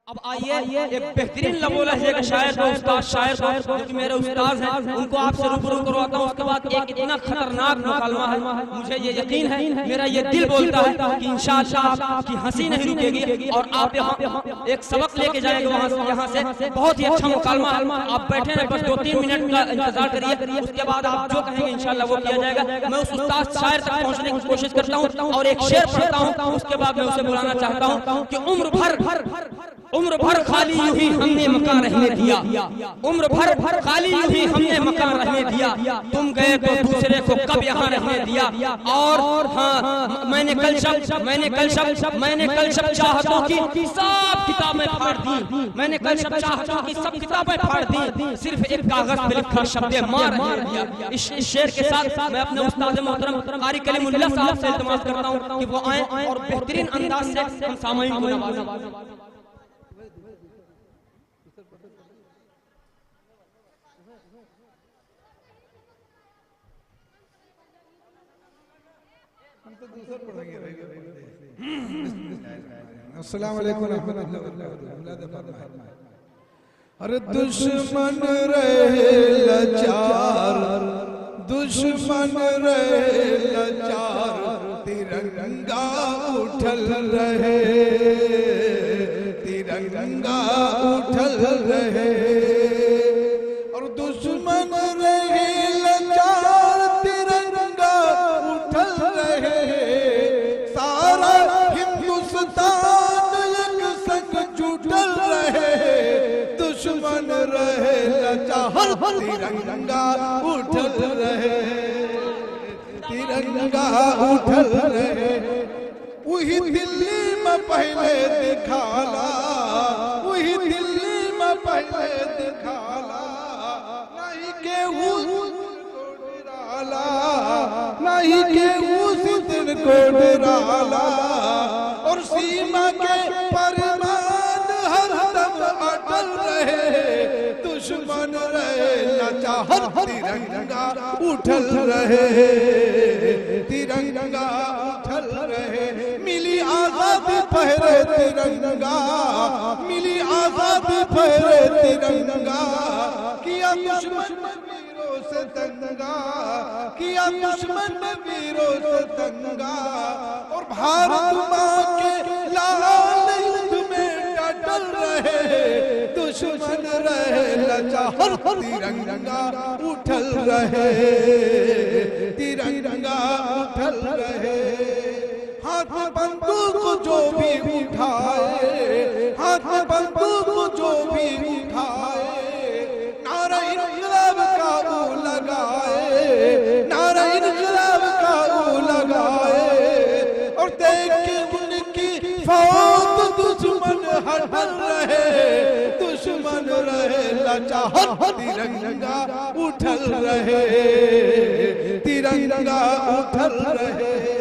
अब आइए एक बेहतरीन लबो लहजे का शायर को उस्ताद शायर को जो कि मेरे उस्ताद हैं उनको आपसे रूबरू करवाता हूँ। उसके बाद एक इतना खतरनाक मुकालमा है, मुझे ये यकीन है, मेरा ये दिल बोलता है कि इंशाअल्लाह आपकी हंसी नहीं रुकेगी और आप यहाँ एक सबक लेके जाएंगे वहाँ से, यहाँ से। बहुत ही अच्छा मुकालमा है। आप बैठे हैं, बस 2-3 मिनट का इंतजार करिए, उसके बाद आप जो कहेंगे इंशाअल्लाह वो किया जाएगा। मैं उस उस्ताद शायर तक पहुँचने की कोशिश करता हूँ और एक शेर पढ़ता हूँ। उसके बाद मैं उसे बुलाना चाहता हूँ कि उम्र भर खाली यूं ही हमने मकान रहने दिया, उम्र भर खाली यूं ही हमने मकान रहने दिया, तुम गए तो दूसरे को कब यहाँ रहने दिया। और हाँ, मैंने कल शब चाहतों की सब किताबें फाड़ दी, मैंने कल शब चाहतों की सब किताबें फाड़ दी, सिर्फ एक कागज पे लिखा शब्द मार रहने दिया। इस शेर के साथ मैं अपने उस्ताद मोहतरम कारी कलीमुल्लाह साहब से इल्तिमास करता हूँ कि वो आए और बेहतरीन अंदाज से हम सामईन को नवाजें। अस्सलाम वालेकुम रहमतुल्लाह। अरे दुश्मन रहे लाचार, दुश्मन रहे लाचार, तिरंगा उठल रहे, तिरंगा उठल रहे। और दुश्मन रहे लाचार, तिरंगा उठल रहे, सारा हिंदुस्तान एक संग जुटल रहे। दुश्मन रहे लाचार, तिरंगा उठल रहे, तिरंगा उठल रहे। वही दिल्ली में पहले दिखाला, वही दिल्ली में पहले दिखाला, नहीं केहू को डराला, नहीं केहू दिन को डराला। और सीमा के परमान हरदम अटल रहे, दुश्मन रहे लाचार, तिरंगा उठल रहे, तिरंगा उठल रहे। मिली आजादी पहरे तिरंगा, मिली आजादी पहरे तिरंगा, किया दुश्मन वीरों से दंगा, किया दुश्मन वीरों से दंगा। और भारत माँ के लाल युद्ध में डटल रहे, दुश्मन रहे लाचार, तिरंगा उठल रहे, तिरंगा उठल रहे। हाथ बंदूक जो भी उठाए, हाथ बंदूक जो भी उठाए, नारा इनकलाब का वो लगाए, नारा इनकलाब का वो लगाए। और देख के उनकी फौज दुश्मन हटल रहे, दुश्मन रहे लाचार, तिरंगा उठल रहे, तिरंगा उठल रहे।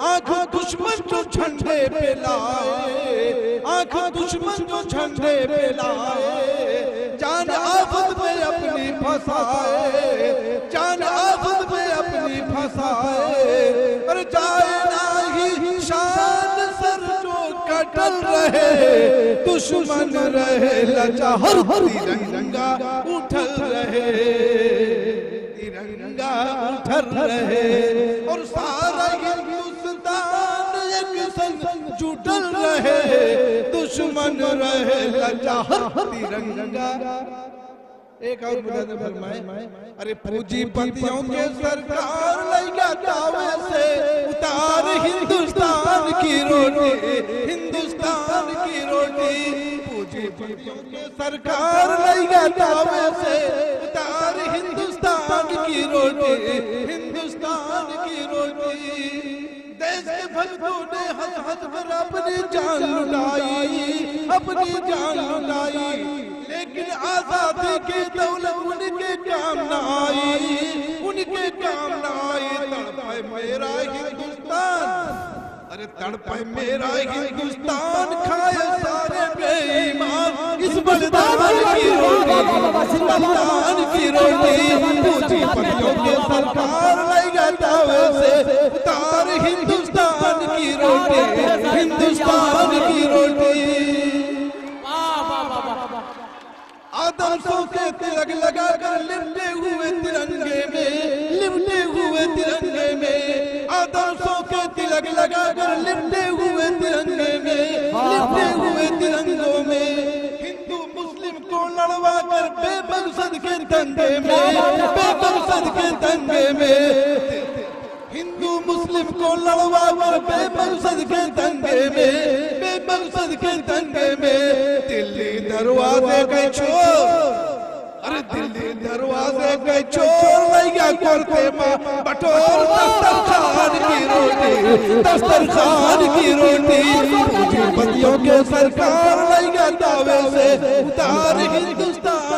आंख दुश्मन जो झंडे पे लाए, आंख दुश्मन जो झंडे पे लाए, जान आफत में अपनी फंसाए, जान आफत में अपनी फंसाए। और जाए नाही शान सर जो कटल रहे, दुश्मन रहे लाचार, तिरंगा उठल रहे, तिरंगा उठल रहे। और सारा हिंदुस्तान एक संग जुटल रहे, दुश्मन रहे लाचार, तिरंगा। एक और मुझे फरमाए, अरे पूंजीपतियों के सरकार लगा दावे से उतार हिंदुस्तान की रोटी, हिंदुस्तान की रोटी। पूंजीपतियों के सरकार लगा दावे से उतार हिंदुस्तान की रोटी, हिंदुस्तान की रोटी। देश के भक्तों ने हद हद पर अपनी जान लुटाई, अपनी जान लुटाई, लेकिन आजादी की दौलत उनके काम न आई, उनके काम न आई। तड़पाए मेरा हिंदुस्तान, अरे तड़पाए मेरा हिंदुस्तान, खाए सारे बेईमान इस बलिदान की रोटी, बलिदान की रोटी। पूंजीपतियों के सरकार लगा दावे से उतार हिंदुस्तान की रोटी, हिंदुस्तान की रोटी। आदर्शों के तिलक लगाकर लिपटे हुए तिरंगे में, लिपटे हुए तिरंगे में, आदर्शों के तिलक लगाकर लिपटे हुए तिरंगे में, लिपटे हुए तिरंगों में हिंदू मुस्लिम को लड़वा कर बेमकसद के दंगे में, बेमकसद के दंगे में, हिंदू मुस्लिम को लड़वा कर बेमकसद के दंगे में, बेमकसद के दंगे में दिल्ली दरवाजे के चोर, अरे दिल्ली दरवाजे के चोर लैया करते माँ बटोर दस्तरखान की रोटी, दस्तरखान की रोटी, पूंजीपतियों के सरकार लैया दावे से उतार हिंदुस्तान